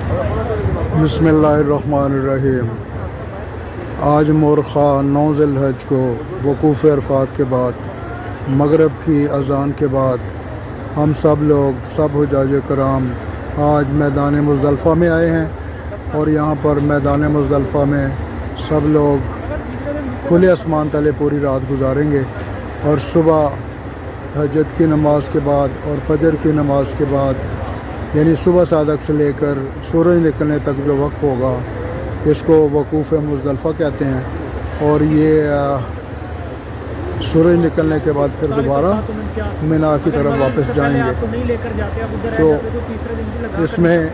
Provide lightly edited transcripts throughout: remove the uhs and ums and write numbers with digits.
बिस्मिल्लाहिर्रहमानिर्रहीम। आज मौरख़ा 9 ज़िलहज को वक़ूफ़ अरफ़ात के बाद मगरिब की अज़ान के बाद हम सब लोग सब हुज्जाज कराम आज मैदान मुज़दलिफ़ा में आए हैं और यहाँ पर मैदान मुज़दलिफ़ा में सब लोग खुले आसमान तले पूरी रात गुजारेंगे और सुबह तहज्जुद की नमाज के बाद और फजर की नमाज के बाद यानी सुबह सादक से लेकर सूरज निकलने तक जो वक्त होगा इसको वक़ूफ़ मुज़दलिफ़ा कहते हैं। और ये सूरज निकलने के बाद फिर दोबारा मिना की तरफ वापस जाएंगे। तो इसमें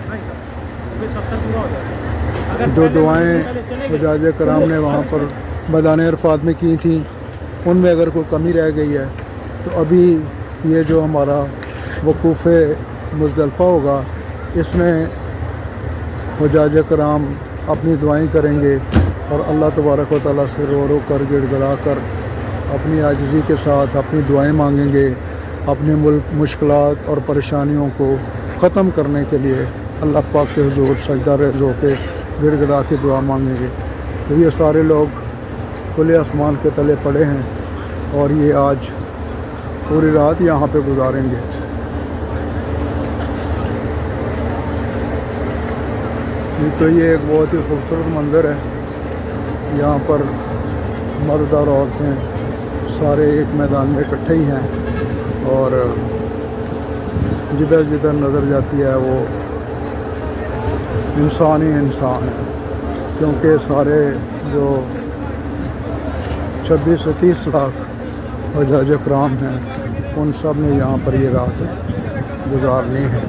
जो दुआएं हुज्जाज कराम ने वहाँ पर मैदान अरफ़ात में की थी उनमें अगर कोई कमी रह गई है तो अभी ये जो हमारा वक़ूफ़ मुज़दलिफ़ा होगा इसमें हुज्जाज कराम अपनी दुआएं करेंगे और अल्लाह तबारक व तआला से रो रो कर गिड़गिड़ा कर अपनी आजिज़ी के साथ अपनी दुआएं मांगेंगे, अपनी मुश्किलात और परेशानियों को ख़त्म करने के लिए अल्लाह पाक के हुज़ूर सजदा रेज़ होकर गिड़गिड़ा के दुआ मांगेंगे। तो ये सारे लोग खुले आसमान के तले पड़े हैं और ये आज पूरी रात यहाँ पे गुजारेंगे। तो ये एक बहुत ही खूबसूरत मंज़र है। यहाँ पर मर्द और औरतें सारे एक मैदान में इकट्ठे ही हैं और जिधर जिधर नज़र जाती है वो इंसान ही इंसान है, क्योंकि सारे जो 26 से 30 लाख हुज्जाज कराम हैं उन सब ने यहाँ पर ये रात गुजारनी है।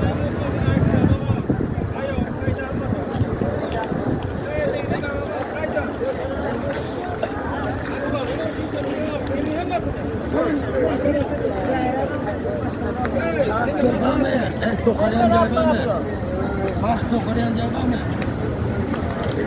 तो